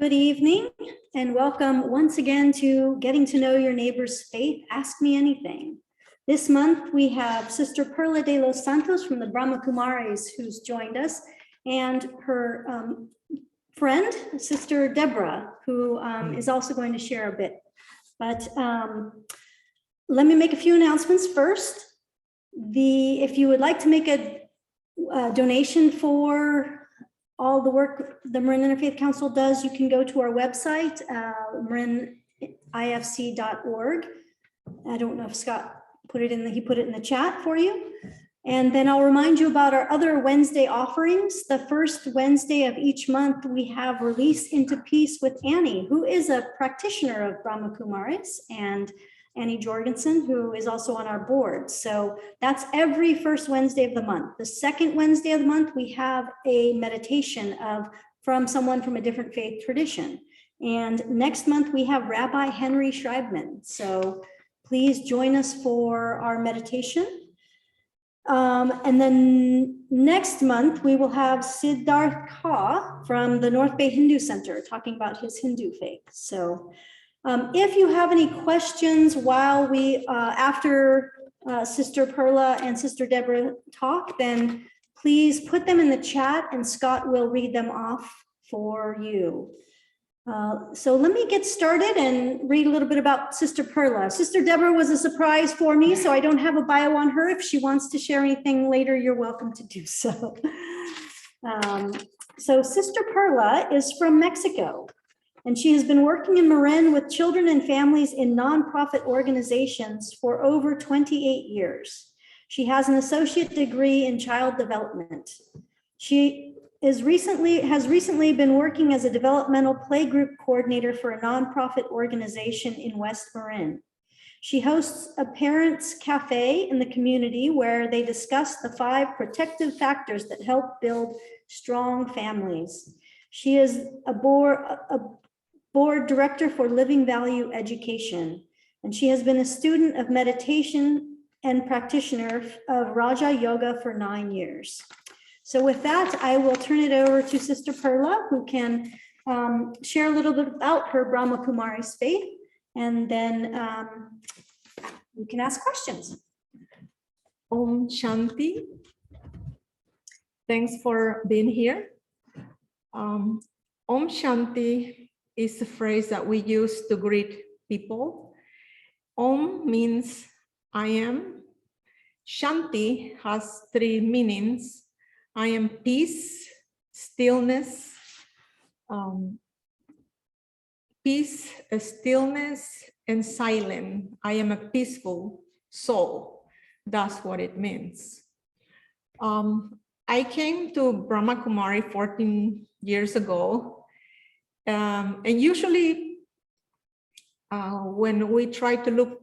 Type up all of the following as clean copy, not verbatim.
Good evening and welcome once again to Getting to Know Your Neighbor's Faith, Ask Me Anything. This month we have Sister Perla de los Santos from the Brahma Kumaris who's joined us, and her friend, Sister Deborah, who is also going to share a bit. But let me make a few announcements first. If you would like to make a donation for all the work the Marin Interfaith Council does, you can go to our website, marinifc.org. I don't know if Scott put it in he put it in the chat for you. And then I'll remind you about our other Wednesday offerings. The first Wednesday of each month, we have Release into Peace with Annie, who is a practitioner of Brahma Kumaris, and Annie Jorgensen, who is also on our board. So that's every first Wednesday of the month. The second Wednesday of the month, we have a meditation from someone from a different faith tradition. And next month, we have Rabbi Henry Schreibman. So please join us for our meditation. And then next month, we will have Siddharth Kaur from the North Bay Hindu Center talking about his Hindu faith. So if you have any questions while after Sister Perla and Sister Deborah talk, then please put them in the chat and Scott will read them off for you. So let me get started and read a little bit about Sister Perla. Sister Deborah was a surprise for me, so I don't have a bio on her. If she wants to share anything later, you're welcome to do so. So Sister Perla is from Mexico, and she has been working in Marin with children and families in nonprofit organizations for over 28 years. She has an associate degree in child development. She has recently been working as a developmental playgroup coordinator for a nonprofit organization in West Marin. She hosts a parents' cafe in the community where they discuss the 5 protective factors that help build strong families. She is a board director for Living Value Education, and she has been a student of meditation and practitioner of Raja Yoga for 9 years. So with that, I will turn it over to Sister Perla, who can share a little bit about her Brahma Kumari's faith, and then you can ask questions. Om Shanti. Thanks for being here. Om Shanti is a phrase that we use to greet people. Om means I am. Shanti has 3 meanings. I am peace, stillness, stillness, and silent. I am a peaceful soul. That's what it means. I came to Brahma Kumari 14 years ago. And usually when we try to look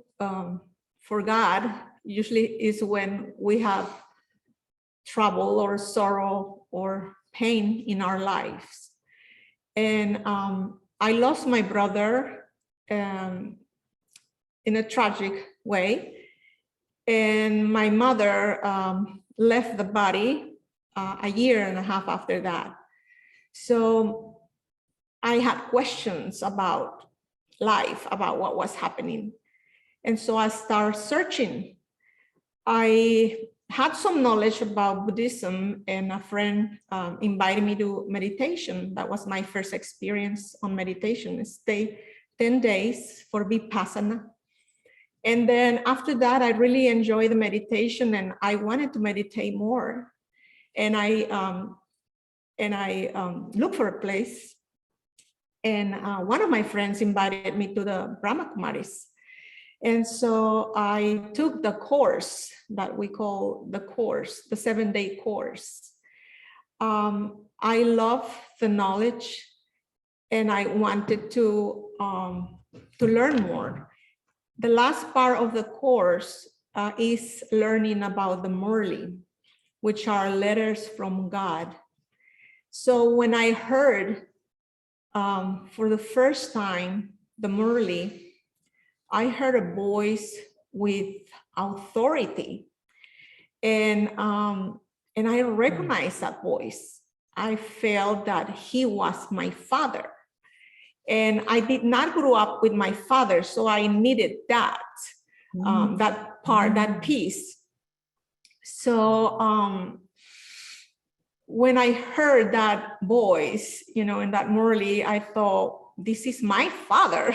for God, usually is when we have trouble or sorrow or pain in our lives. And I lost my brother in a tragic way. And my mother left the body a year and a half after that. So I had questions about life, about what was happening. And so I started searching. I had some knowledge about Buddhism, and a friend invited me to meditation. That was my first experience on meditation. Stay 10 days for Vipassana. And then after that, I really enjoyed the meditation and I wanted to meditate more. And I looked for a place. And one of my friends invited me to the Brahma Kumaris. And so I took the course that we call the 7-day course. I love the knowledge and I wanted to learn more. The last part of the course is learning about the Murli, which are letters from God. So when I heard for the first time the Murli, I heard a voice with authority, and I recognized that voice. I felt that he was my father, And I did not grow up with my father, so I needed that, that part, that piece. So when I heard that voice, you know, in that Murli, I thought, this is my father.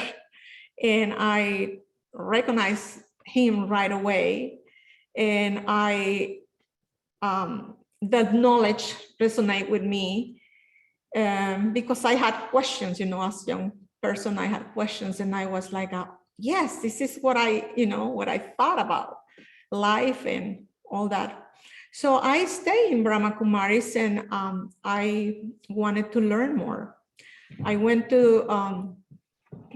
And I recognized him right away. And that knowledge resonated with me because I had questions, you know, as a young person, I had questions, and I was like, yes, this is what what I thought about life and all that. So I stayed in Brahma Kumaris, and I wanted to learn more. I went to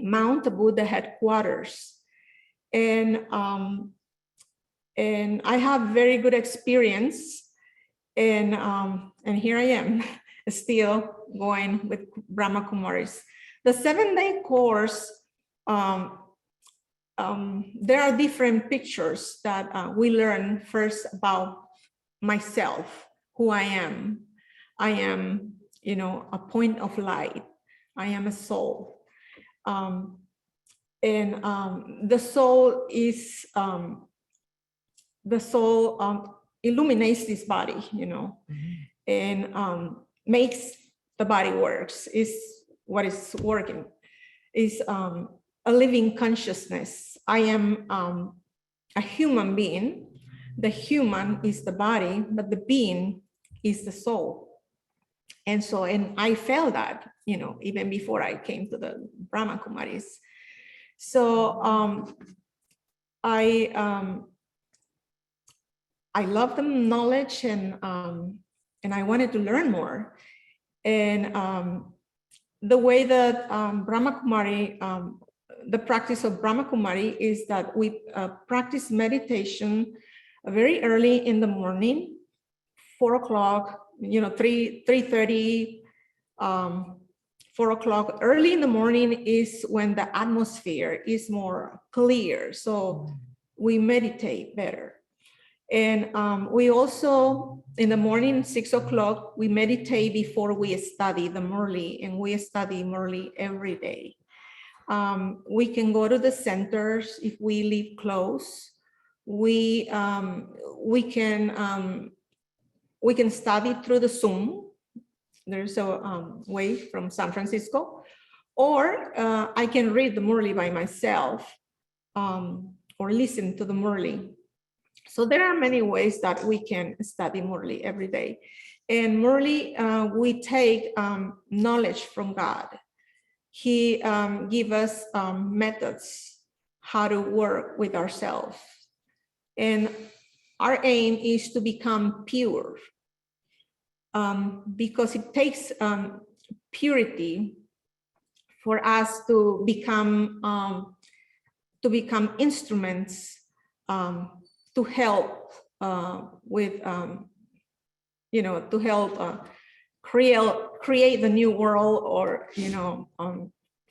Mount Buddha headquarters, and I have very good experience. And here I am, still going with Brahma Kumaris. The 7-day course, there are different pictures that we learn first about myself, who I am. I am, you know, a point of light. I am a soul. The soul is, illuminates this body, you know, and makes the body works, is what is working, is a living consciousness. I am a human being. The human is the body, but the being is the soul. And so, and I felt that, you know, even before I came to the Brahma Kumaris. So I love the knowledge, and I wanted to learn more. And the way that Brahma Kumari, the practice of Brahma Kumari is that we practice meditation very early in the morning, 4 o'clock, you know, 3:30, 4 o'clock. Early in the morning is when the atmosphere is more clear, so we meditate better. And we also, in the morning, 6 o'clock, we meditate before we study the Murli, and we study Murli every day. We can go to the centers if we live close. We can study through the Zoom. There's a way from San Francisco, or I can read the Murli by myself, or listen to the Murli. So there are many ways that we can study Murli every day. And Murli, we take knowledge from God. He gives us methods how to work with ourselves. And our aim is to become pure, because it takes purity for us to become instruments to help with, you know, to help create the new world, or, you know,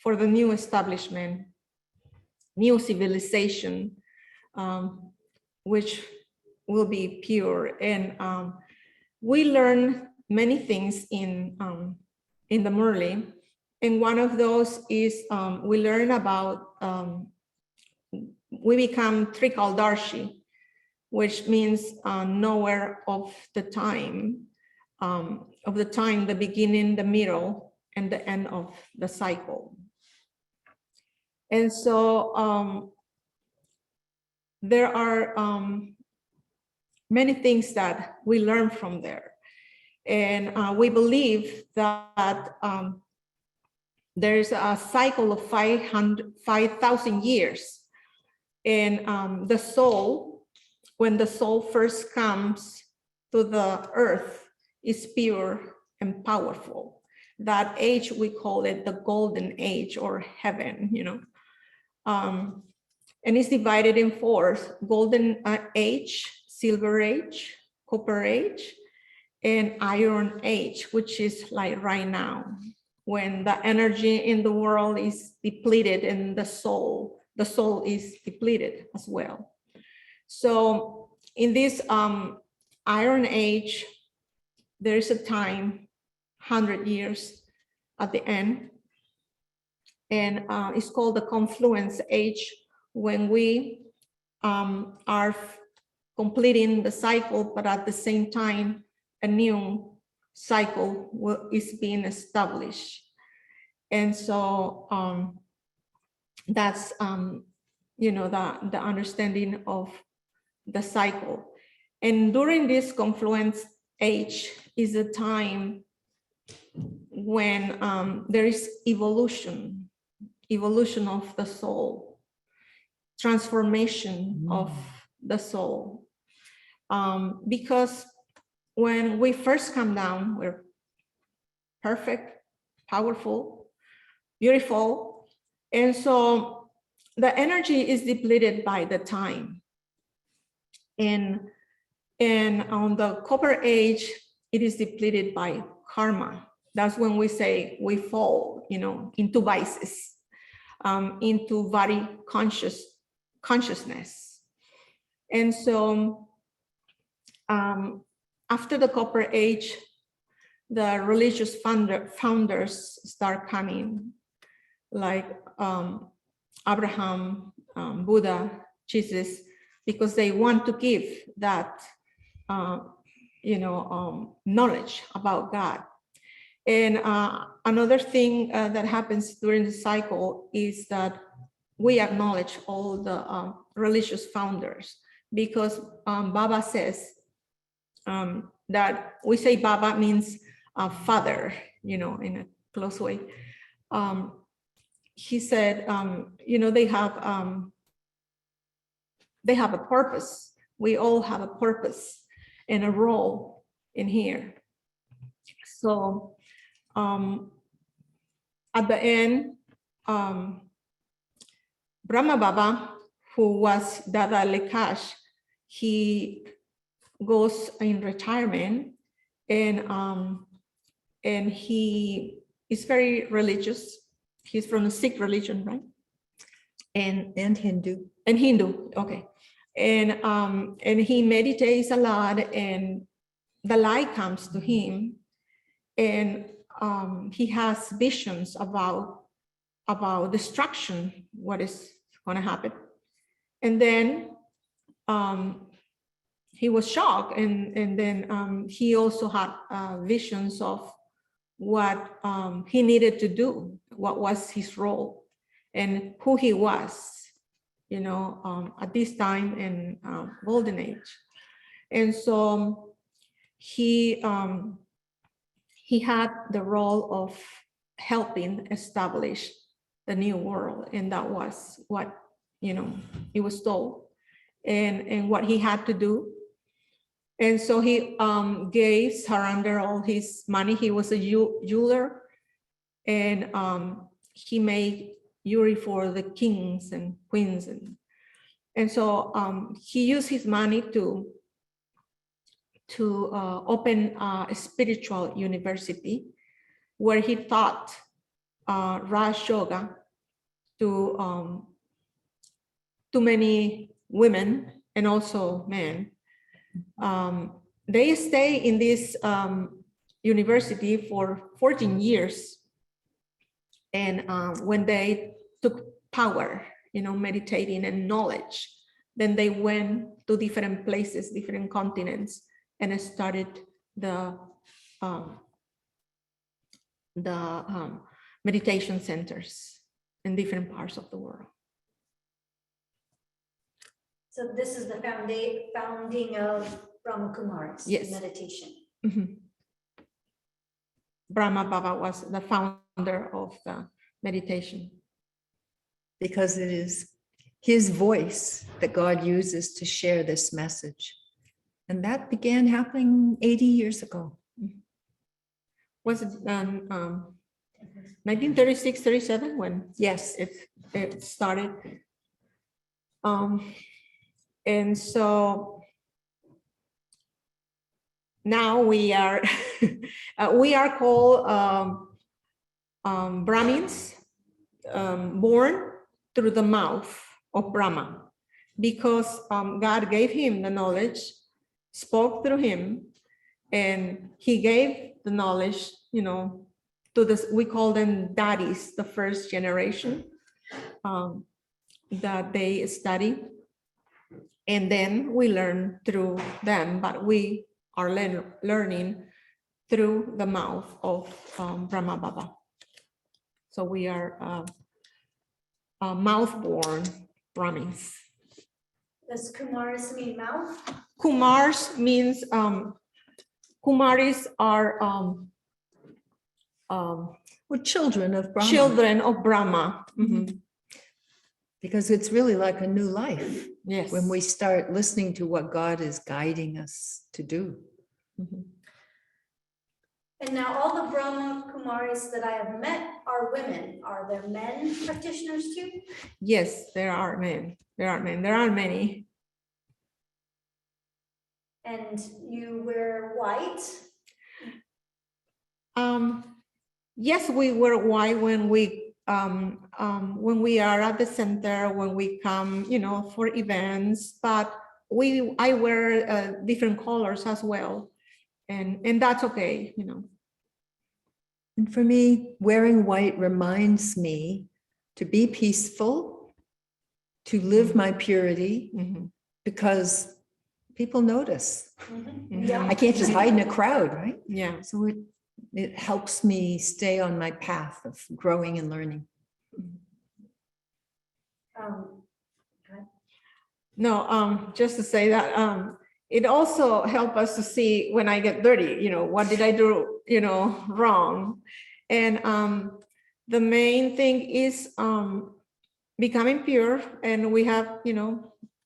for the new establishment, new civilization, which will be pure. And we learn many things in the Murli. And one of those is we learn about, we become Trikaldarshi, which means knower of the time, the beginning, the middle, and the end of the cycle. And so there are many things that we learn from there. And we believe that there's a cycle of 5,000 years. And the soul, when the soul first comes to the earth, is pure and powerful. That age, we call it the golden age, or heaven, you know. And it's divided in 4: golden age, silver age, copper age, and iron age, which is like right now, when the energy in the world is depleted, and the soul is depleted as well. So in this iron age, there is a time, 100 years at the end, And it's called the confluence age, when we are completing the cycle, but at the same time, a new cycle is being established. And so that's, you know, the understanding of the cycle. And during this confluence age is a time when there is evolution of the soul, transformation of the soul. Because when we first come down, we're perfect, powerful, beautiful. And so the energy is depleted by the time. And on the copper age, it is depleted by karma. That's when we say we fall, you know, into vices, into body consciousness. And so after the copper age, the religious founders start coming, like Abraham, Buddha, Jesus, because they want to give that, you know, knowledge about God. And another thing that happens during the cycle is that we acknowledge all the religious founders, because Baba says that we say Baba means father, you know, in a close way. He said, you know, they have a purpose. We all have a purpose and a role in here. So at the end, Brahma Baba, who was Dada Lekash, he goes in retirement, and he is very religious. He's from the Sikh religion, right? And Hindu. And Hindu, okay. And he meditates a lot, and the light comes to him, and he has visions about destruction, what is going to happen. And then he was shocked, and then he also had visions of what he needed to do, what was his role, and who he was, you know, at this time in golden age. And so he had the role of helping establish the new world, and that was what, you know, he was told, and what he had to do. And so he gave, surrendered all his money. He was a jeweler, and he made jewelry for the kings and queens, and so he used his money to open a spiritual university where he taught Raj Yoga to many women and also men. They stay in this university for 14 years. And when they took power, you know, meditating and knowledge, then they went to different places, different continents, and started the meditation centers in different parts of the world. So this is the founding of Brahma Kumari's meditation. Mm-hmm. Brahma Baba was the founder of the meditation. Because it is his voice that God uses to share this message. And that began happening 80 years ago. Was it 1936, 37 when it started? And so now we are called Brahmins, born through the mouth of Brahma, because God gave him the knowledge, spoke through him, and he gave the knowledge, you know, to this, we call them daddies, the first generation that they study. And then we learn through them, but we are learning through the mouth of Brahma Baba. So we are mouth-born Brahmins. Does Kumaris mean mouth? Kumars means, Kumaris are We're children of Brahma. children of Brahma. Mhm. Because it's really like a new life Yes. when we start listening to what God is guiding us to do. Mhm. And now all the Brahma Kumaris that I have met are women. Are there men practitioners too? Yes, there are men. There are men. There are many. And you wear white? Yes, we wear white when we are at the center, when we come, for events. But I wear different colors as well, and that's okay, And for me, wearing white reminds me to be peaceful, to live my purity, Mhm. because people notice. Mhm. Yeah. I can't just hide in a crowd, right? Yeah. So it helps me stay on my path of growing and learning. No, just to say that it also helps us to see when I get dirty, what did I do, wrong. And the main thing is becoming pure, and we have,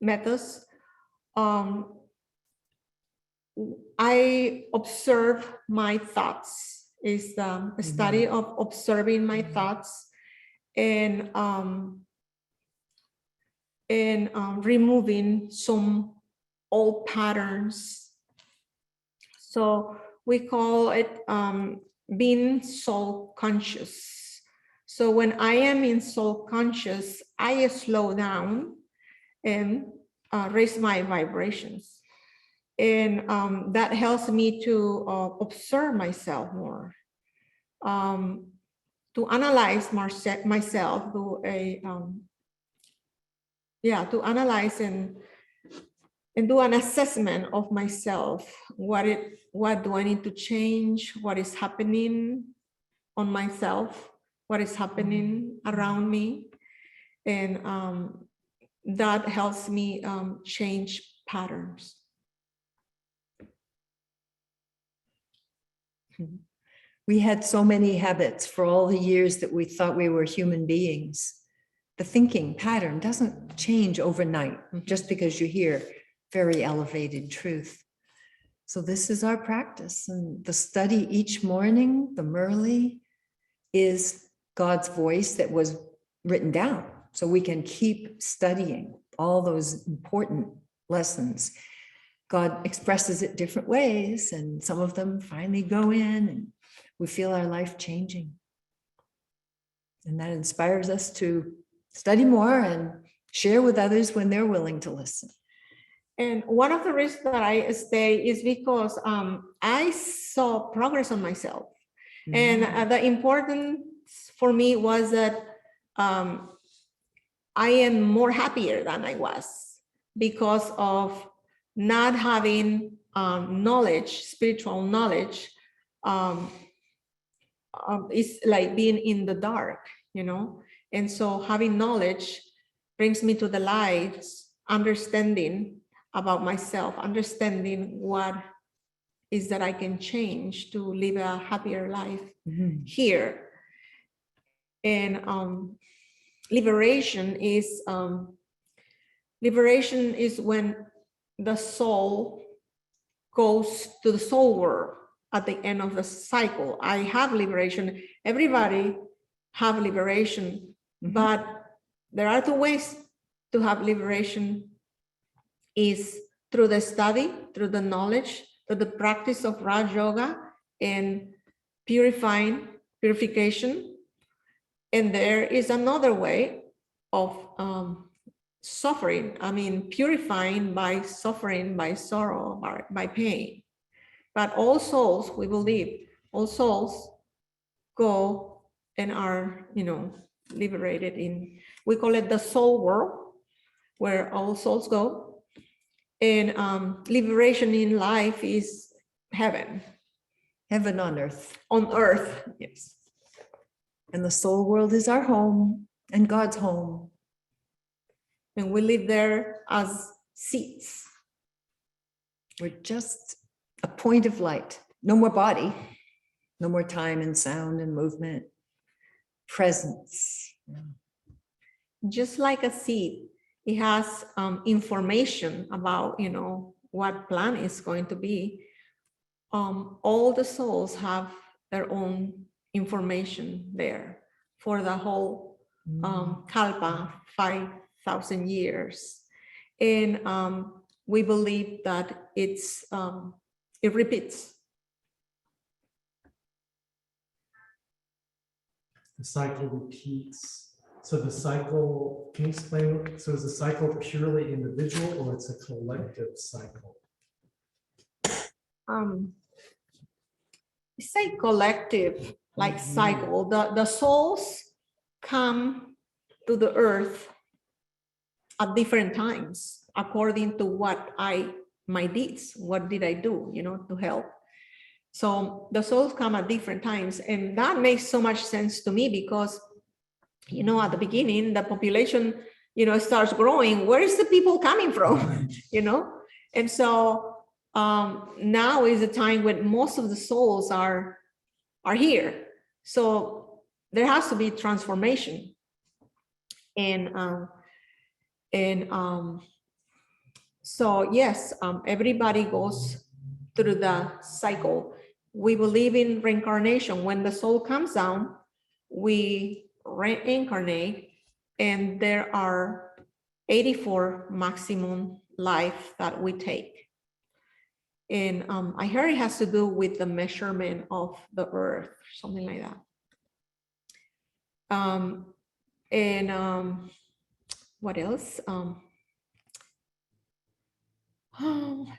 methods. I observe my thoughts, is the study of observing my thoughts and removing some old patterns. So we call it being soul conscious. So when I am in soul conscious, I slow down and raise my vibrations. And that helps me to observe myself more, to analyze myself, to analyze and do an assessment of myself. What do I need to change? What is happening on myself? What is happening around me? And that helps me change patterns. We had so many habits for all the years that we thought we were human beings. The thinking pattern doesn't change overnight just because you hear very elevated truth. So this is our practice, and the study each morning, the Murli, is God's voice that was written down, so we can keep studying all those important lessons. God expresses it different ways, and some of them finally go in, and we feel our life changing. And that inspires us to study more and share with others when they're willing to listen. And one of the reasons that I stay is because I saw progress on myself. And the importance for me was that I am more happier than I was because of not having knowledge, spiritual knowledge. It's like being in the dark, and so having knowledge brings me to the light, understanding about myself, understanding what is that I can change to live a happier life here. And liberation is when the soul goes to the soul world at the end of the cycle. I have liberation. Everybody have liberation, but there are two ways to have liberation: is through the study, through the knowledge, through the practice of Raj Yoga and purification. And there is another way of suffering. I mean, purifying by suffering, by sorrow, by pain. But all souls, we believe, all souls go and are, liberated in, we call it the soul world, where all souls go. And liberation in life is heaven. Heaven on earth. On earth, yes. And the soul world is our home and God's home. And we live there as seeds. We're just a point of light. No more body, no more time and sound and movement, presence. Just like a seed, it has information about, what plant is going to be. All the souls have their own information there for the whole Kalpa, 5,000 years. And we believe that it repeats. The cycle repeats. So the cycle, can you explain, so is the cycle purely individual or it's a collective cycle? It's a collective like cycle. The souls come to the earth at different times according to my deeds. What did I do, to help? So the souls come at different times, and that makes so much sense to me because, at the beginning, the population, starts growing. Where is the people coming from? And so now is the time when most of the souls are here. So there has to be transformation. So yes, everybody goes through the cycle. We believe in reincarnation. When the soul comes down, we reincarnate, and there are 84 maximum life that we take. And I heard it has to do with the measurement of the earth, something like that. What else?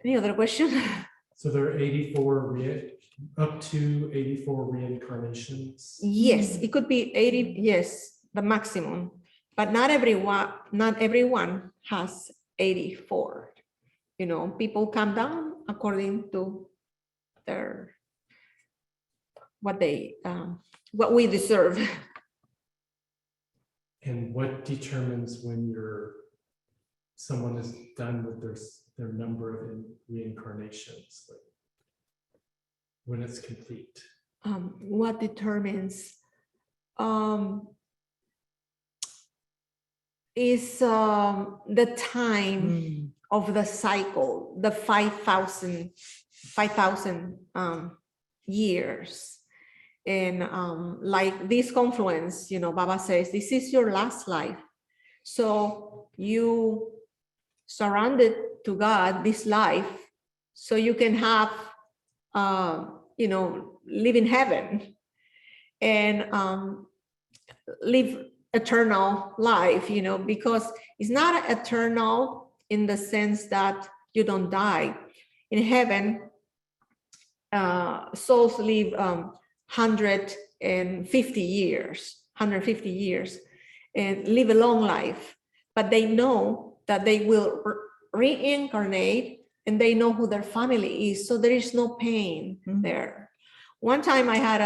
Any other question? So there are 84, up to 84 reincarnations? Yes, it could be 80, yes, the maximum, but not everyone has 84. People come down according to what we deserve. And what determines when someone is done with their number of reincarnations, like when it's complete? What determines is the time of the cycle, the 5,000 years. And like this confluence, Baba says, this is your last life. So you surrendered to God this life so you can have, live in heaven and live eternal life, because it's not eternal in the sense that you don't die. In heaven, souls live 150 years and live a long life, but they know that they will reincarnate and they know who their family is. So there is no pain there. One time I had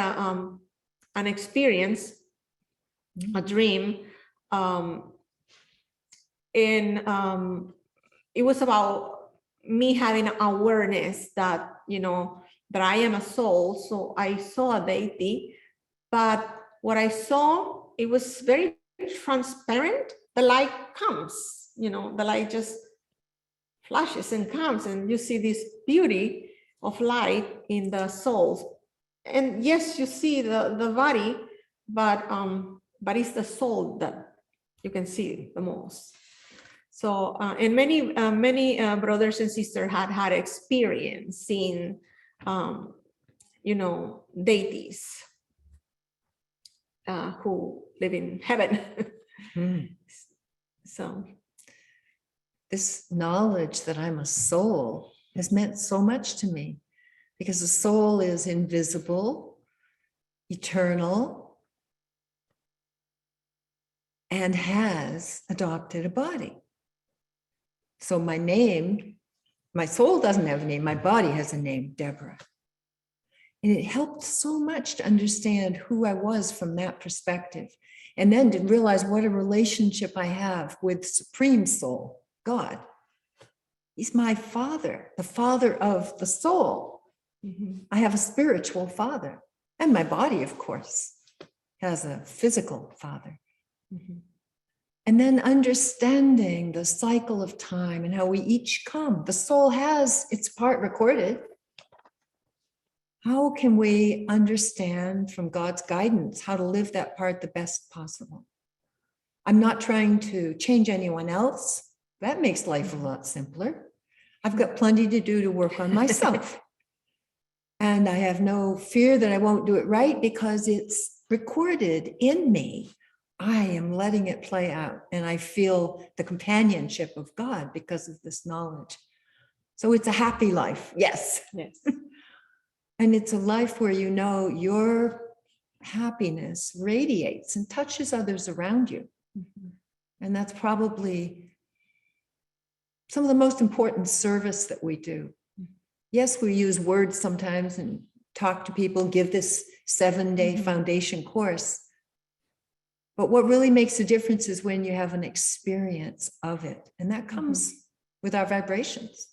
an experience, a dream, and it was about me having awareness that, that I am a soul. So I saw a deity, but what I saw, it was very transparent. The light comes, the light just flashes and comes, and you see this beauty of light in the souls. And yes, you see the body, but it's the soul that you can see the most. So, and many brothers and sisters had experience seeing, deities who live in heaven. So this knowledge that I'm a soul has meant so much to me, because the soul is invisible. eternal, and has adopted a body. So my name, my soul doesn't have a name, my body has a name, Deborah. And it helped so much to understand who I was from that perspective. And then to realize what a relationship I have with Supreme Soul, God. He's my father, the father of the soul. I have a spiritual father. And my body, of course, has a physical father. And then understanding the cycle of time and how we each come. The soul has its part recorded. How can we understand from God's guidance how to live that part the best possible? I'm not trying to change anyone else. That makes life a lot simpler. I've got plenty to do to work on myself. And I have no fear that I won't do it right because it's recorded in me. I am letting it play out, and I feel the companionship of God because of this knowledge. So it's a happy life. Yes. Yes. And it's a life where you know your happiness radiates and touches others around you. And that's probably some of the most important service that we do. Yes, we use words sometimes and talk to people, give this 7-day foundation course. But what really makes a difference is when you have an experience of it. And that comes with our vibrations.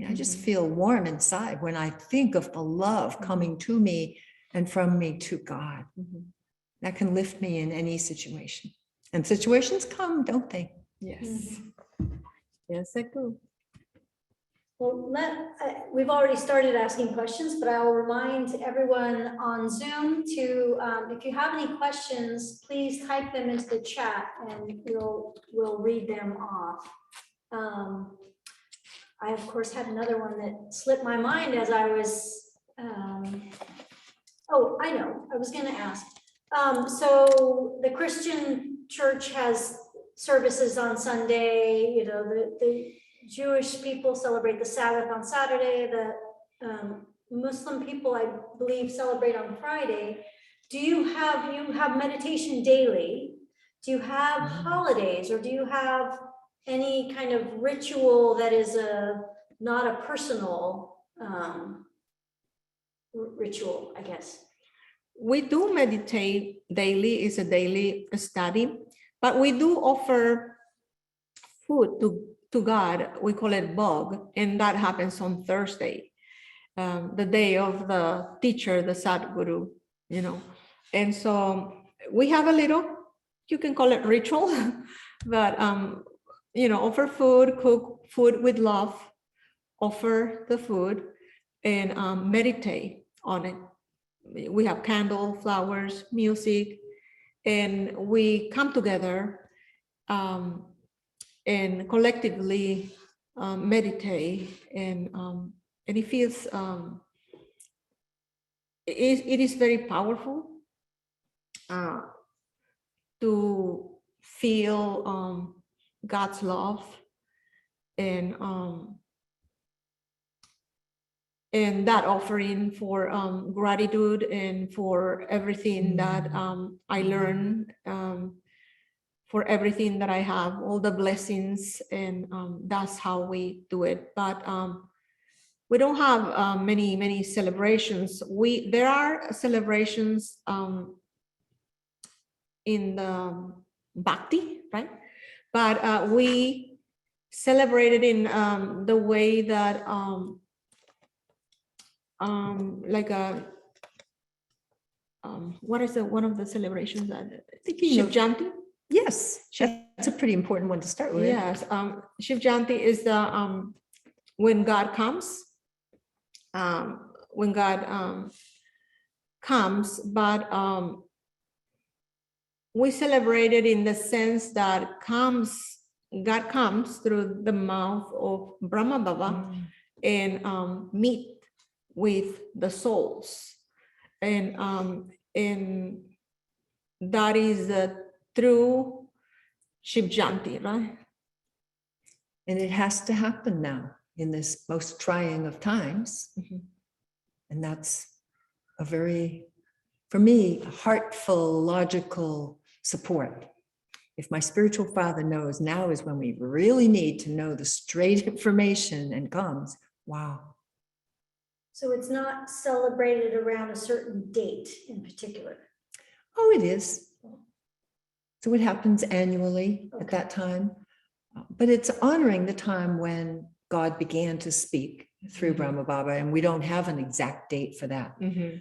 I just feel warm inside when I think of the love coming to me and from me to God. That can lift me in any situation. And situations come, don't they? Yes. Yes, I do. Well, we've already started asking questions, but I will remind everyone on Zoom to, if you have any questions, please type them into the chat and we'll read them off. I, of course, had another one that slipped my mind as I was, oh, I know, I was going to ask. So the Christian church has services on Sunday, you know, the Jewish people celebrate the Sabbath on Saturday, the Muslim people, I believe, celebrate on Friday. Do you have meditation daily? Do you have holidays, or do you have any kind of ritual that is not a personal ritual, I guess? We do meditate daily, it's a daily study, but we do offer food to God. We call it Bog, and that happens on Thursday, the day of the teacher, the Sadguru, you know. And so we have a little, you can call it ritual, but you know, offer food, cook food with love, offer the food, and meditate on it. We have candle, flowers, music, and we come together and collectively meditate, and it feels it is very powerful to feel God's love and that offering for gratitude and for everything that I learned, for everything that I have, all the blessings, and that's how we do it. But we don't have many celebrations. There are celebrations in the Bhakti, right? But we celebrated in the way that like a what is one of the celebrations that Shiv Jayanti? Yes, that's a pretty important one to start with. Yes, Shiv Jayanti is the when God comes, comes, but we celebrate it in the sense that God comes through the mouth of Brahma Baba and meet with the souls, and that is the true Shiv Jayanti, right? And it has to happen now in this most trying of times. And that's a very for me, heartful, logical support. If my spiritual father knows now is when we really need to know the straight information and comes, wow. So it's not celebrated around a certain date in particular. Oh, it is. So it happens annually at that time. But it's honoring the time when God began to speak through Brahma Baba, and we don't have an exact date for that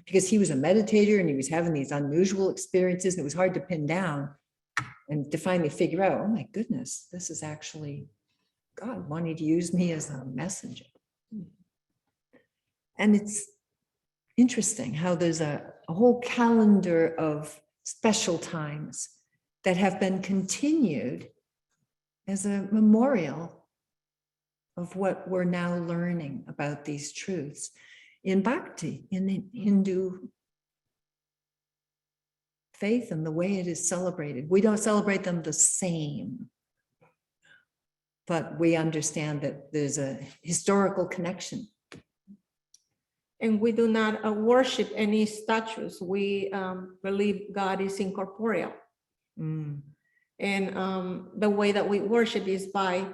because he was a meditator and he was having these unusual experiences, and it was hard to pin down and to finally figure out, oh my goodness, this is actually God wanting to use me as a messenger. And it's interesting how there's a whole calendar of special times that have been continued as a memorial of what we're now learning about these truths in Bhakti, in the Hindu faith and the way it is celebrated. We don't celebrate them the same, but we understand that there's a historical connection. And we do not worship any statues. We believe God is incorporeal. Mm. And the way that we worship is by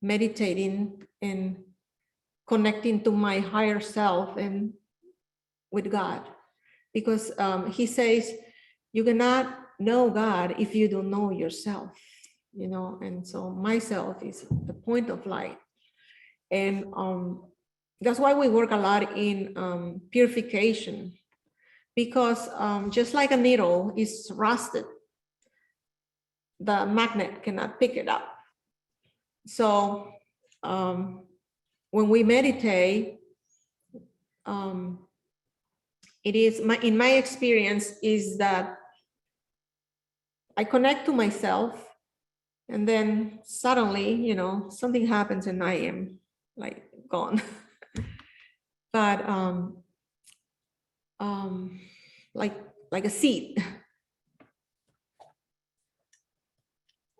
meditating and connecting to my higher self and with God. Because he says, you cannot know God if you don't know yourself, you know, and so myself is the point of light. And that's why we work a lot in purification, because just like a needle is rusted, the magnet cannot pick it up. So when we meditate, it is in my experience is that I connect to myself, and then suddenly, you know, something happens and I am like gone. But like a seed.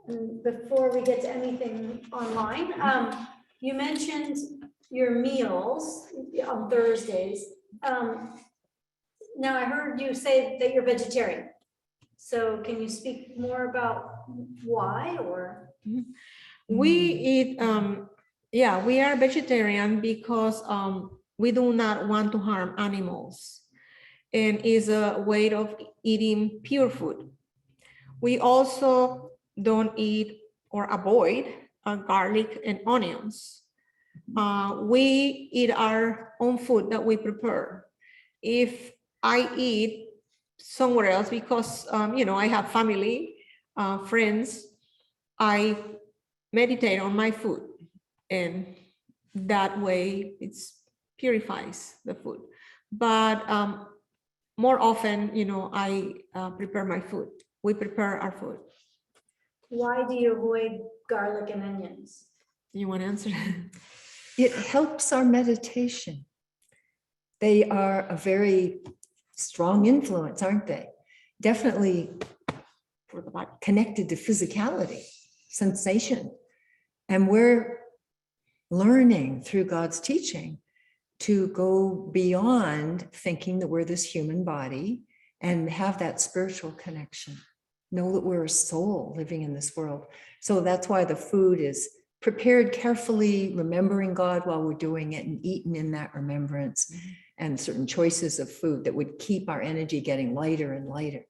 And before we get to anything online, you mentioned your meals on Thursdays. Now I heard you say that you're vegetarian. So can you speak more about why or? We eat, we are vegetarian because we do not want to harm animals, and is a way of eating pure food. We also don't eat or avoid garlic and onions. We eat our own food that we prepare. If I eat somewhere else because, you know, I have family, friends, I meditate on my food, and that way it purifies the food. But more often, you know, I prepare my food. We prepare our food. Why do you avoid garlic and onions? You want to answer? It helps our meditation. They are a very strong influence, aren't they? Definitely connected to physicality, sensation. And we're learning through God's teaching to go beyond thinking that we're this human body and have that spiritual connection. Know that we're a soul living in this world. So that's why the food is prepared carefully, remembering God while we're doing it and eaten in that remembrance, and certain choices of food that would keep our energy getting lighter and lighter.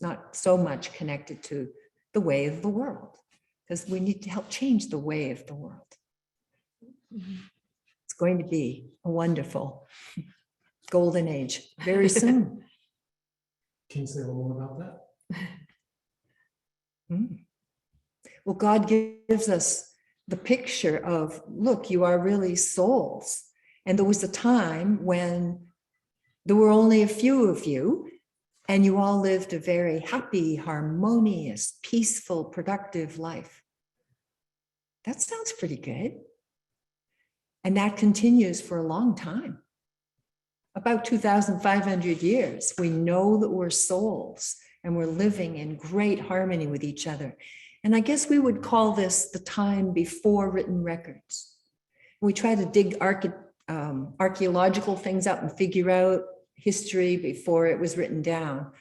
Not so much connected to the way of the world, because we need to help change the way of the world. It's going to be a wonderful golden age very soon. Can you say a little more about that? Well, God gives us the picture of, look, you are really souls. And there was a time when there were only a few of you, and you all lived a very happy, harmonious, peaceful, productive life. That sounds pretty good. And that continues for a long time. About 2,500 years, we know that we're souls and we're living in great harmony with each other. And I guess we would call this the time before written records. We try to dig archaeological things out and figure out history before it was written down.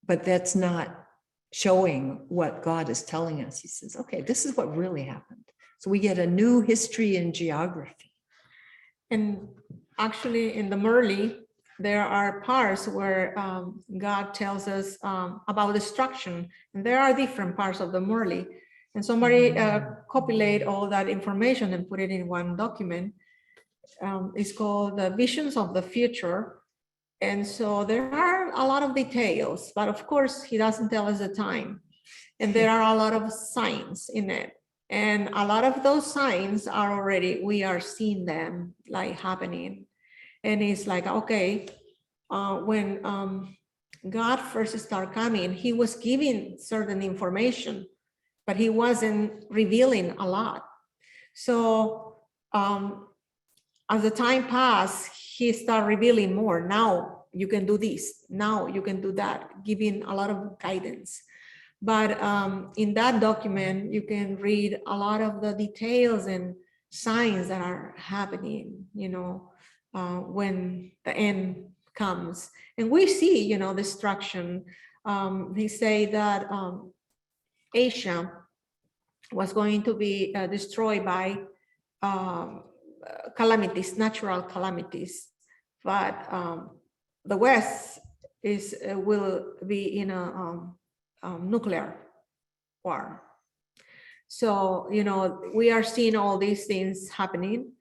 But that's not showing what God is telling us. He says, okay, this is what really happened. So we get a new history and geography. And actually in the Merli, there are parts where God tells us about destruction, and there are different parts of the Merli. And somebody compilate all that information and put it in one document. It's called the Visions of the Future. And so there are a lot of details, but of course he doesn't tell us the time. And there are a lot of signs in it. And a lot of those signs are already, we are seeing them like happening. And it's like, okay, when God first started coming, he was giving certain information, but he wasn't revealing a lot. So as the time passed, he started revealing more. Now you can do this, now you can do that, giving a lot of guidance. But in that document, you can read a lot of the details and signs that are happening, you know, when the end comes. And we see, you know, destruction. They say that Asia was going to be destroyed by calamities, natural calamities. But the West will be in a nuclear war. So, you know, we are seeing all these things happening.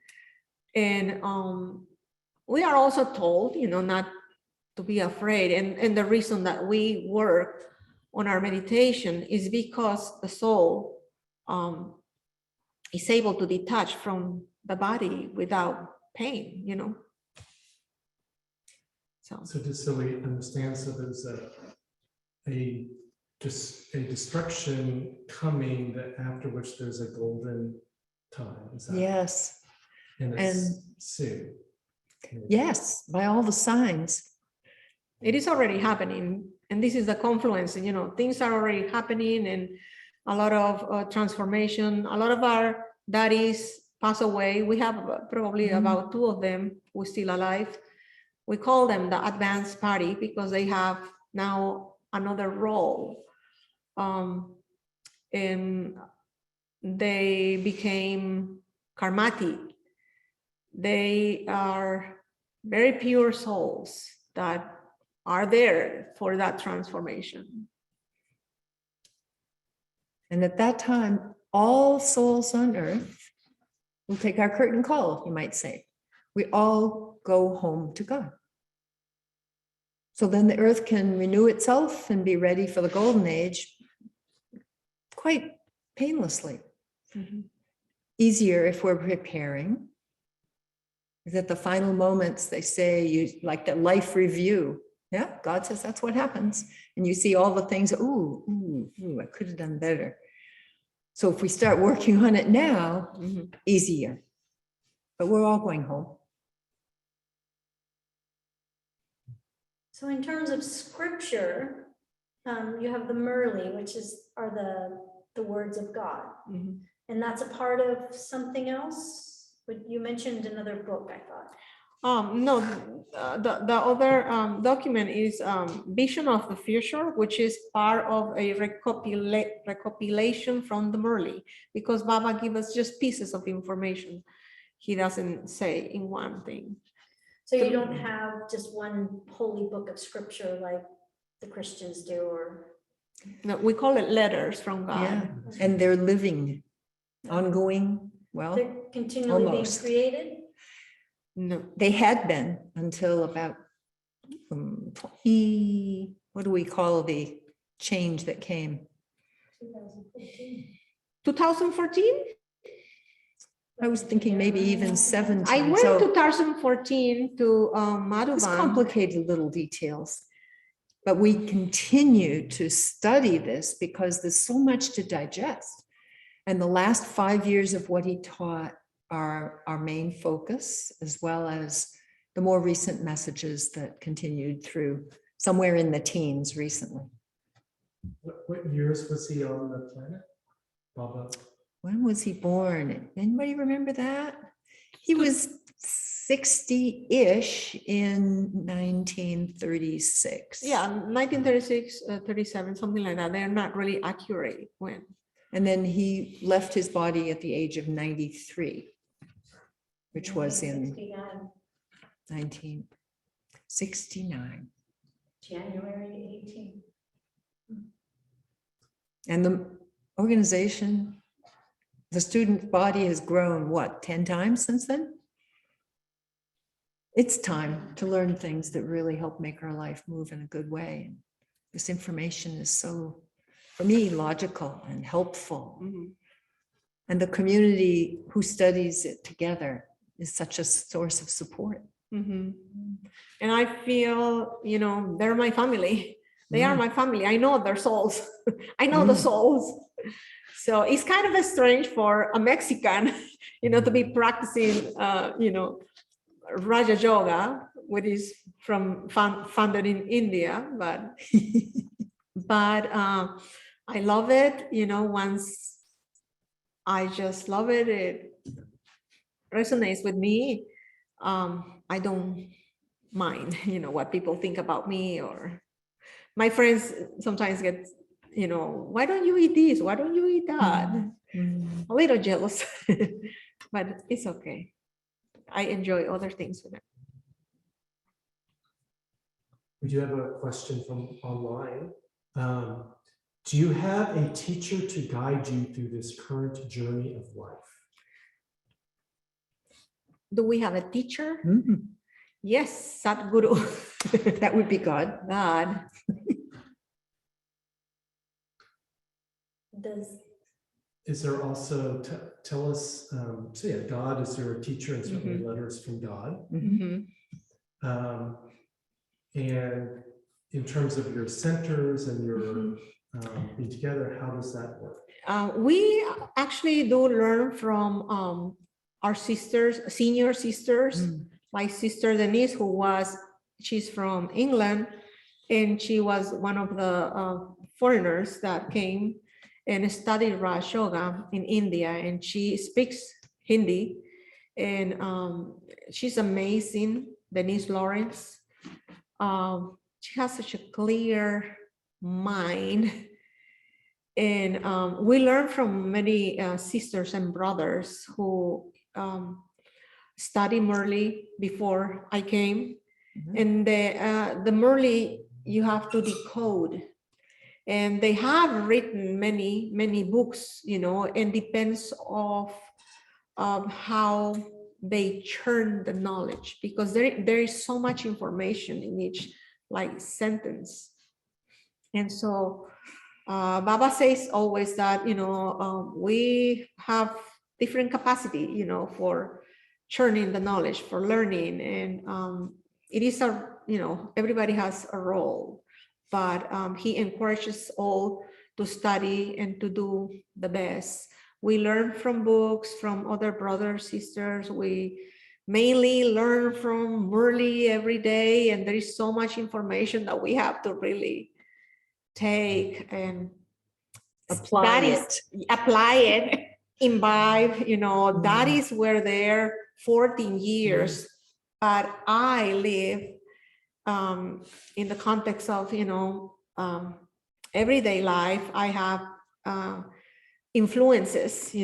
And we are also told, you know, not to be afraid. And the reason that we work on our meditation is because the soul is able to detach from the body without pain, you know. So just so we understand, so there's a destruction coming that after which there's a golden time. Is that, Yes. and it's soon. Yes, by all the signs. It is already happening. And this is the confluence, and, you know, things are already happening, and a lot of transformation. A lot of our daddies pass away. We have probably about 2 of them who are still alive. We call them the advanced party because they have now another role. And they became karmatic. They are very pure souls that are there for that transformation. And at that time, all souls on earth will take our curtain call, you might say. We all go home to God. So then the earth can renew itself and be ready for the golden age quite painlessly. Easier if we're preparing. Is at the final moments, they say, you like the life review. Yeah, God says that's what happens. And you see all the things, ooh, I could have done better. So if we start working on it now, easier. But we're all going home. So in terms of scripture, you have the Merli, which are the words of God. And that's a part of something else? You mentioned another book, I thought. No, the other document is Vision of the Future, which is part of a recopilation from the Merli, because Baba gives us just pieces of information. He doesn't say in one thing. So you don't have just one holy book of scripture like the Christians do, or? No, we call it letters from God. Yeah, and they're living, ongoing, well, They're continually almost. being created? No. They had been until about 20, what do we call the change that came? 2014? I was thinking maybe even 17. I went So 2014 to it's Madhuban. complicated little details. But we continue to study this because there's so much to digest. And the last 5 years of what he taught are our main focus, as well as the more recent messages that continued through somewhere in the teens recently. What years was he on the planet, Baba? When was he born? Anybody remember that? He was 60-ish in 1936. Yeah, 1936, 37, something like that. They're not really accurate when. And then he left his body at the age of 93, which was in 69, 1969. January 18. And the organization, the student body has grown, what, 10 times since then? It's time to learn things that really help make our life move in a good way. And this information is so, for me, logical and helpful. Mhm. And the community who studies it together is such a source of support. Mhm. And I feel, they're my family. They are my family. I know their souls. I know the souls. So it's kind of strange for a Mexican, to be practicing, Raja Yoga, which is founded in India, but I love it. Once I just love it, it resonates with me. I don't mind, what people think about me, or my friends sometimes get, why don't you eat this? Why don't you eat that? A little jealous, but it's okay. I enjoy other things with it. We do have a question from online. Do you have a teacher to guide you through this current journey of life? Do we have a teacher? Mhm. Yes, Sadhguru. That would be God. God. Is there also, tell us, so yeah, God is your teacher, and certainly letters from God. Mhm. And in terms of your centers and your being together, how does that work? We actually do learn from our sisters, senior sisters. My sister Denise, she's from England, and she was one of the foreigners that came and studied Raj Yoga in India, and she speaks Hindi, and she's amazing, Denise Lawrence. She has such a clear mind, and we learn from many sisters and brothers who study Murli before I came. And the Murli you have to decode, and they have written many books, and depends of how they churn the knowledge, because there is so much information in each sentence. And so Baba says always that we have different capacity for churning the knowledge, for learning, and it is everybody has a role, but he encourages all to study and to do the best. We learn from books, from other brothers, sisters. We mainly learn from Murli every day, and there is so much information that we have to really take and Apply it. imbibe. That is where they're 14 years, but I live in the context of everyday life. I have influences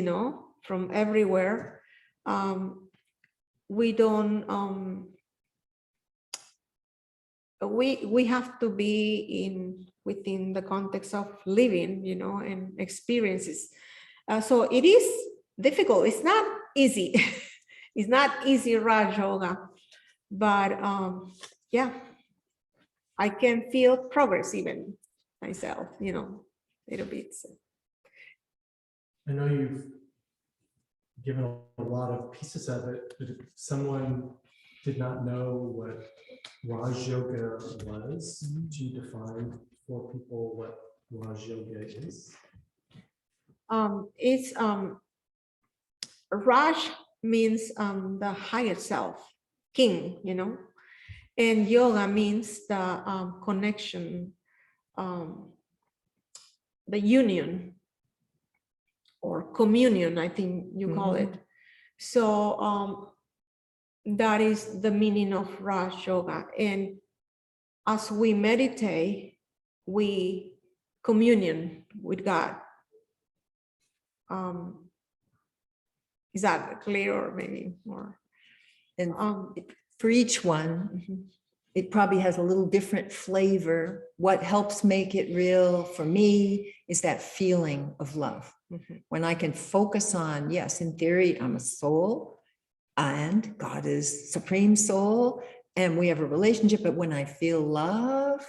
from everywhere. We don't we have to be within the context of living, and experiences. So it is difficult. It's not easy. It's not easy, Raj Yoga, but yeah, I can feel progress even myself, little bits. I know you've given a lot of pieces of it, but if someone did not know what Raj Yoga was, do you define for people what Raj Yoga is? It's Raj means the higher self, king, and yoga means the connection, the union or communion, I think you call it. So that is the meaning of Raj Yoga. And as we meditate, we communion with God. Is that clear or maybe more? And for each one, Mhm. it probably has a little different flavor. What helps make it real for me is that feeling of love. Mhm. When I can focus on, yes, in theory, I'm a soul and God is supreme soul and we have a relationship, but when I feel love,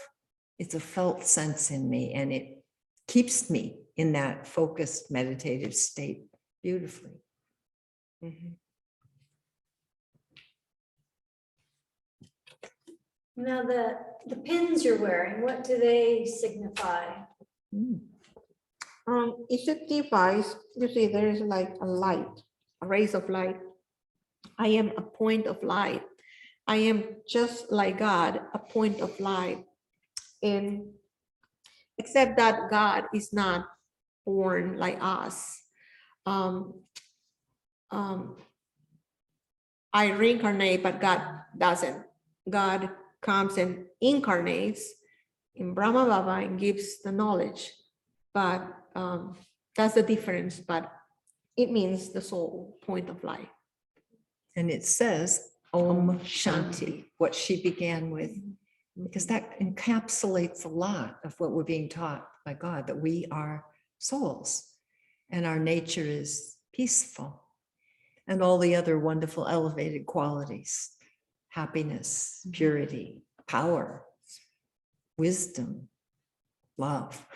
it's a felt sense in me and it keeps me in that focused meditative state beautifully. Mhm. Now, the pins you're wearing, what do they signify? Mm. Each device, you see, there is like a light, a rays of light. I am a point of light. I am just like God, a point of light. And except that God is not born like us. I reincarnate, but God doesn't. God comes and incarnates in Brahma Baba and gives the knowledge. But that's the difference, but it means the soul, point of light. And it says Om Shanti, what she began with, because that encapsulates a lot of what we're being taught by God, that we are souls and our nature is peaceful and all the other wonderful elevated qualities, happiness, purity, power, wisdom, love.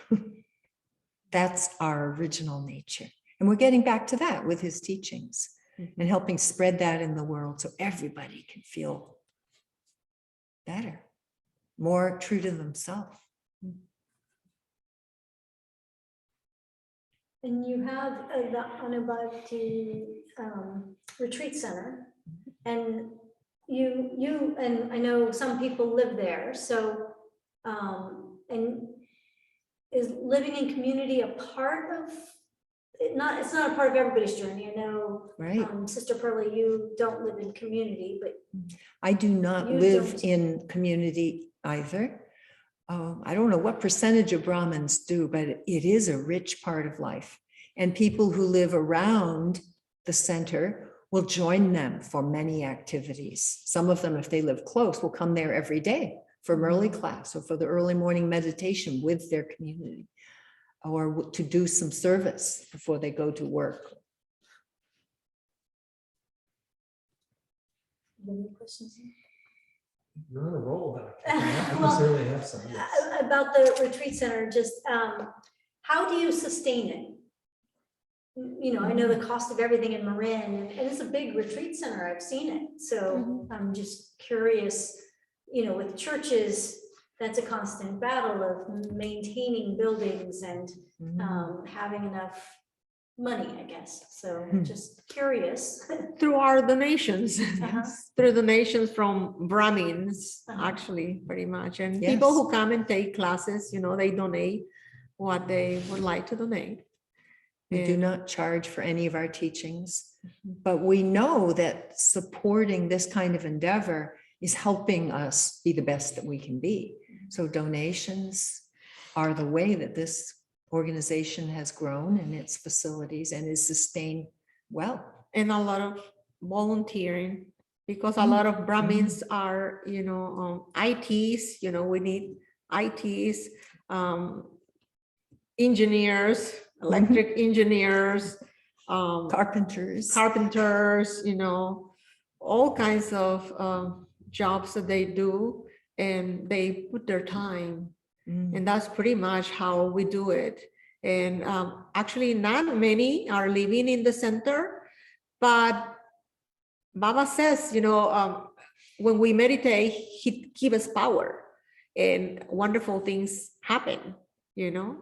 That's our original nature. And we're getting back to that with his teachings and helping spread that in the world so everybody can feel better, more true to themselves. And you have the Anubhakti Retreat Center, and you and I know some people live there, so and is living in community a part of it's not a part of everybody's journey. I know, Right. Sister Perla, you don't live in community, but I do not You live don't. in community either. I don't know what percentage of Brahmins do, but it is a rich part of life. And people who live around the center will join them for many activities. Some of them, if they live close, will come there every day for early class or for the early morning meditation with their community, or to do some service before they go to work. any questions? You're on a roll, Doc. I Well, necessarily have some. Yes. About the retreat center, just how do you sustain it? You know, I know the cost of everything in Marin, and it's a big retreat center. I've seen it. So I'm just curious, you know, with churches, that's a constant battle of maintaining buildings and having enough money, I guess. So just curious. Through our donations, Uh-huh. through donations from Brahmins, Uh-huh. actually, pretty much. And Yes. people who come and take classes, you know, they donate what they would like to donate. We do And- not charge for any of our teachings, but we know that supporting this kind of endeavor is helping us be the best that we can be. So donations are the way that this organization has grown in its facilities and is sustained well. And a lot of volunteering, because a lot of Brahmins are, you know, ITs, you know, we need ITs, engineers, electric engineers, Carpenters. you know, all kinds of jobs that they do, and they put their time. And that's pretty much how we do it. And actually, not many are living in the center, but Baba says, you know, when we meditate, he gives us power and wonderful things happen, you know.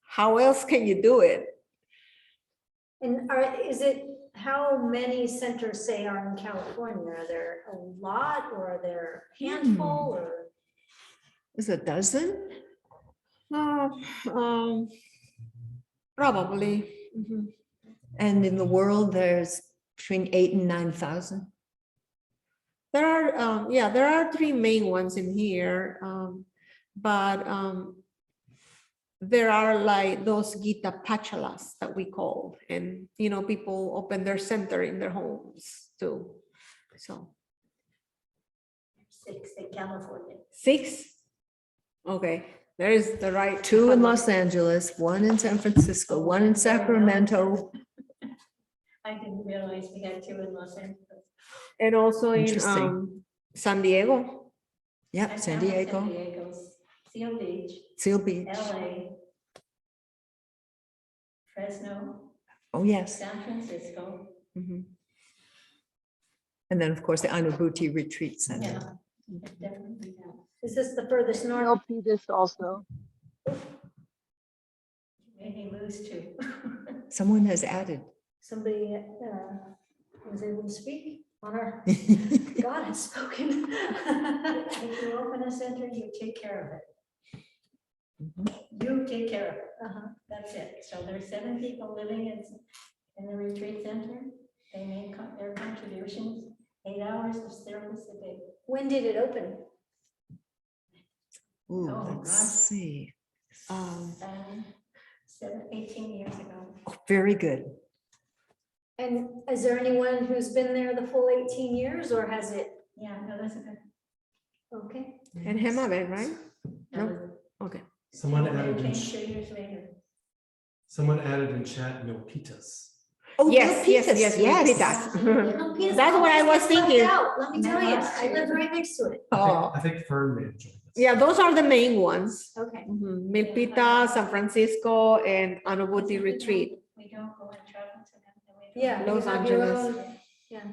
How else can you do it? And is it, how many centers say are in California? Are there a lot, or are there a handful, or? Is it a dozen? Probably. And in the world, there's between 8,000 and 9,000. there are three main ones in here, but there are like those Gita Pachalas that we call, and people open their center in their homes too. So 6 in California. 6. Okay, there is the right. 2 in Los Angeles, 1 in San Francisco, 1 in Sacramento. I didn't realize we had 2 in Los Angeles. And also in Interesting. San Diego. Yep, San Diego, Seal Beach, Seal Beach. LA, Fresno, Oh, yes. San Francisco. Mhm. And then, of course, the Anubhuti Retreat Center. Yeah, definitely. Is this the furthest north? Milpitas also. Made me lose too. Someone has added. Somebody was able to speak on our, God has spoken. If you open a center, you take care of it. You take care of it. That's it. So there's 7 people living in the retreat center. They make their contributions, 8 hours of service a day. When did it open? Ooh, Oh, let's gosh. see. 18 years ago. Oh, very good. And is there anyone who's been there the full 18 years, or has it? Yeah, no, that's a good. Okay. And Hemabe, right? that No? was- Okay. Someone and then added in, came 2 years later. someone added in chat, Milpitas. Oh, Yes, yes, Milpitas, yes, yes. Milpitas. That's what I was thinking. Let me tell you, I live right next to it. Oh, I think Fern may have joined us. yeah, those are the main ones. Okay. Milpita, San Francisco, and Anubhuti Retreat. We don't go and travel to them. and we don't- Yeah. you Los have your Angeles. own- Yeah.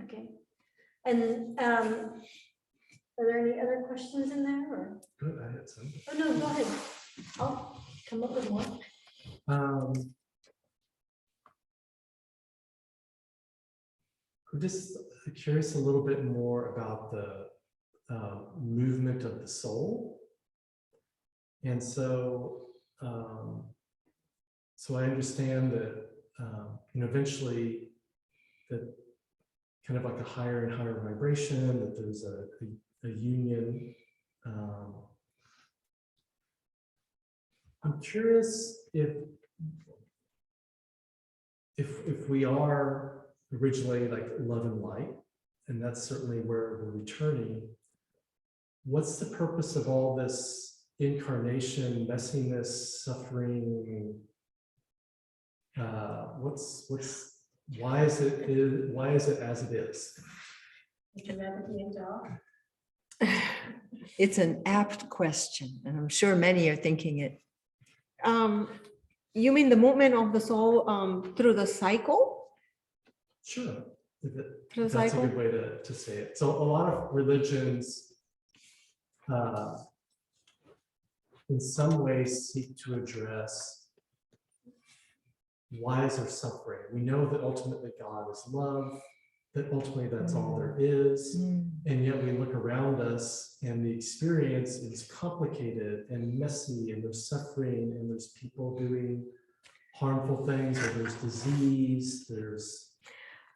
Okay. And are there any other questions in there, or? Good, I had some. Oh, no, go ahead. I'll come up with more. I'm just curious a little bit more about the movement of the soul. And so, so I understand that, eventually that kind of like a higher and higher vibration, that there's a union. I'm curious if we are originally like love and light, and that's certainly where we're returning, what's the purpose of all this incarnation, messiness, suffering? Why is it as it is? Would you rather be a dog? It's an apt question, and I'm sure many are thinking it. You mean the movement of the soul through the cycle? Sure. Through the That's a cycle? good way to say it. So a lot of religions in some ways seek to address why is there suffering? We know that ultimately God is love, that ultimately that's all there is. And yet we look around us and the experience is complicated and messy, and there's suffering, and there's people doing harmful things, or there's disease, there's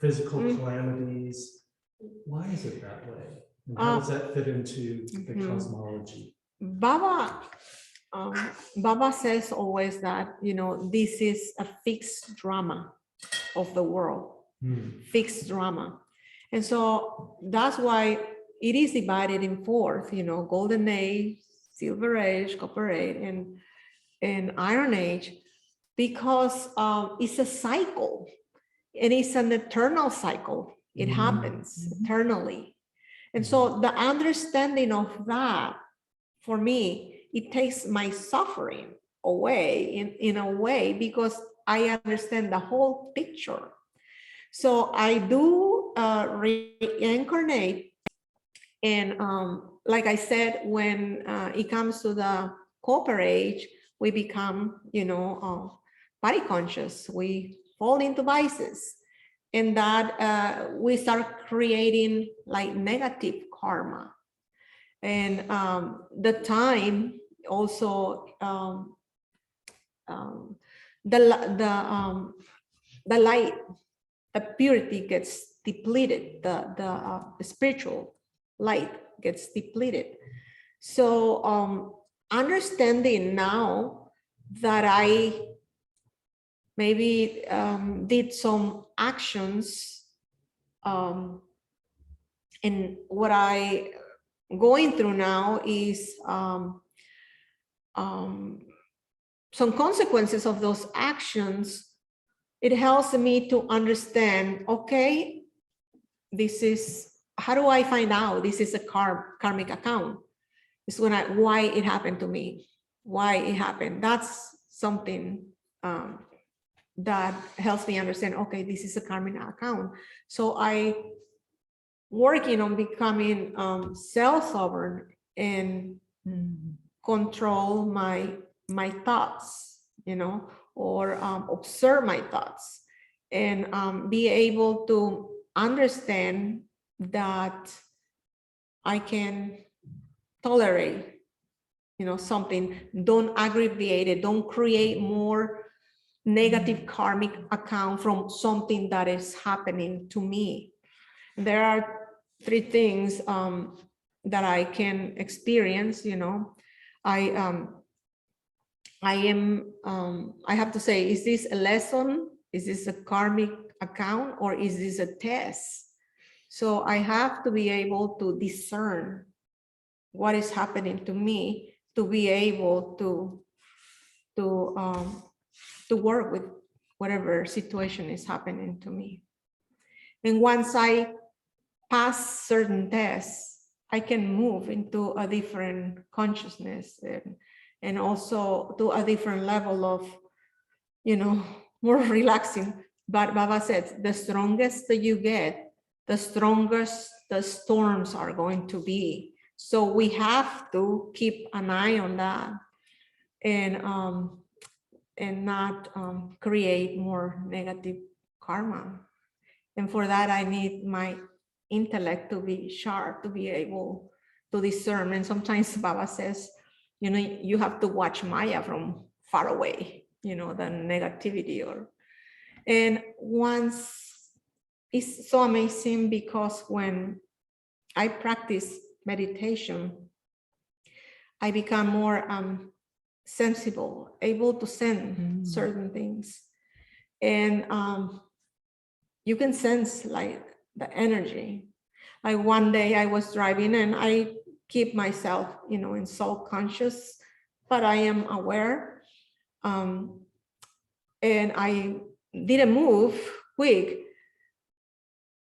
physical calamities. Why is it that way? And how does that fit into the cosmology? Baba says always that, this is a fixed drama of the world, fixed drama. And so that's why it is divided in 4, golden age, silver age, copper age, and iron age, because it's a cycle, and it's an eternal cycle. It happens eternally. And so the understanding of that, for me, it takes my suffering away in a way, because I understand the whole picture. So I do reincarnate, and like I said, when it comes to the copper age, we become, body conscious. We fall into vices, and that we start creating like negative karma. And the time also, the light, the purity gets depleted, the spiritual light gets depleted. So understanding now that I maybe did some actions, and what I going through now is some consequences of those actions. It helps me to understand, okay, this is, how do I find out this is a karmic account? It's why it happened to me, why it happened. That's something that helps me understand, okay, this is a karmic account. So I working on becoming self-sovereign and control my thoughts, or observe my thoughts, and be able to understand that I can tolerate, something. Don't aggravate it. Don't create more negative karmic account from something that is happening to me. There are 3 things that I can experience. I have to say, is this a lesson? Is this a karmic account, or is this a test? So I have to be able to discern what is happening to me, to be able to work with whatever situation is happening to me. And once I pass certain tests, I can move into a different consciousness, and also to a different level of, more relaxing. But Baba said, the strongest that you get, the strongest the storms are going to be. So we have to keep an eye on that, and not create more negative karma. And for that, I need my intellect to be sharp, to be able to discern. And sometimes Baba says, you have to watch Maya from far away, the negativity. And once, it's so amazing, because when I practice meditation, I become more sensible, able to sense certain things. And you can sense like the energy. Like one day I was driving, and I keep myself, in soul conscious, but I am aware. And I didn't move quick,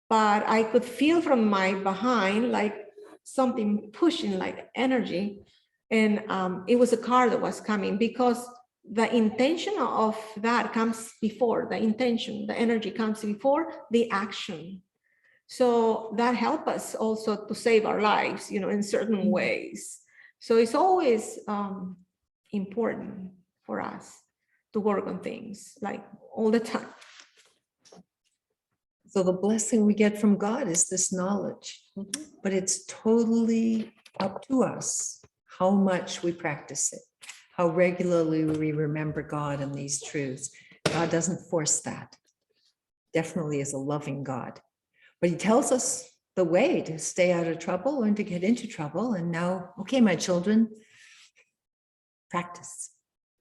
but I could feel from my behind like something pushing, like energy. And it was a car that was coming, because the intention of that comes before the intention, the energy comes before the action. So that helps us also to save our lives, in certain ways. So it's always important for us to work on things like all the time. So the blessing we get from God is this knowledge, but it's totally up to us how much we practice it, how regularly we remember God and these truths. God doesn't force that. Definitely is a loving God, but he tells us the way to stay out of trouble and to get into trouble. And now, okay, my children, practice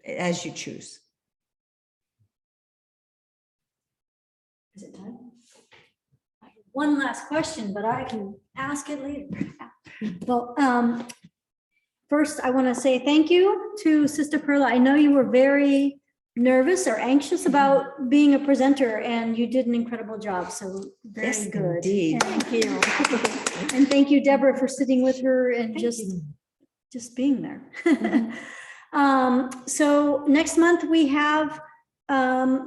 as you choose. Is it time? One last question, but I can ask it later. Well, first I want to say thank you to Sister Perla. I know you were very nervous or anxious about being a presenter, and you did an incredible job. So very Yes, good. indeed. And thank you. And thank you, Deborah, for sitting with her and just being there. So next month we have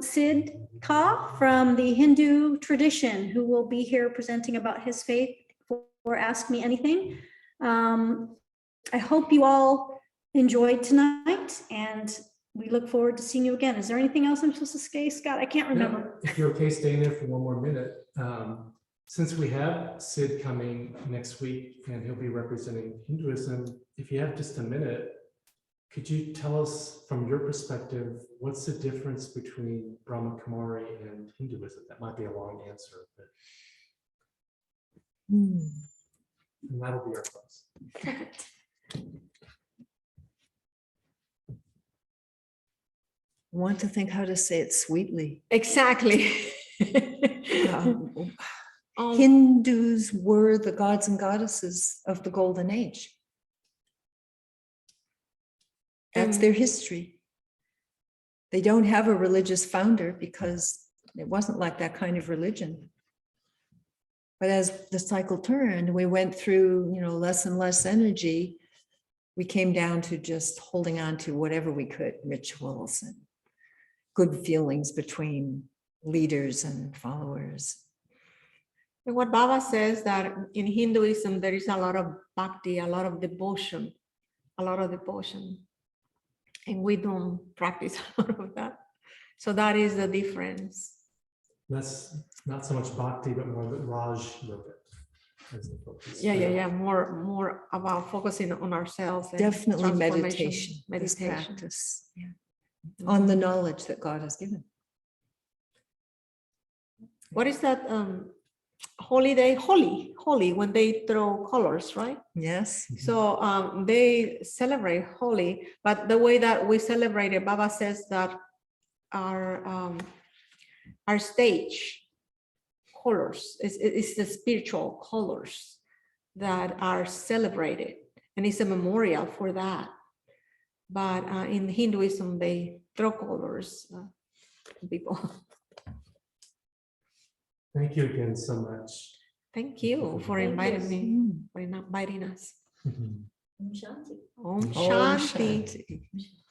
Sid Ka from the Hindu tradition, who will be here presenting about his faith for Ask Me Anything. I hope you all enjoyed tonight, and we look forward to seeing you again. Is there anything else I'm supposed to say, Scott? I can't remember. If you're okay staying there for one more minute, since we have Sid coming next week and he'll be representing Hinduism, if you have just a minute, could you tell us from your perspective, what's the difference between Brahma Kumari and Hinduism? That might be a long answer, but Hmm. And that'll be our close. I want to think how to say it sweetly. Exactly. Hindus were the gods and goddesses of the golden age. That's their history. They don't have a religious founder because it wasn't like that kind of religion. But as the cycle turned, we went through, less and less energy. We came down to just holding on to whatever we could, rituals and good feelings between leaders and followers. And what Baba says that in Hinduism, there is a lot of bhakti, a lot of devotion. And we don't practice a lot of that. So that is the difference. That's not so much bhakti, but more that Raj Yoga as the focus. Yeah. More about focusing on ourselves. And Definitely transformation, meditation, this meditation. practice, on the knowledge that God has given. What is that holy day? Holy, when they throw colors, right? Yes. So they celebrate Holi, but the way that we celebrate it, Baba says that our stage colors is the spiritual colors that are celebrated, and it's a memorial for that. But in Hinduism, they throw colors to people. Thank you again so much. Thank you for inviting me, for inviting us. Mhm. Om Shanti. Om Om Shanti. Shanti.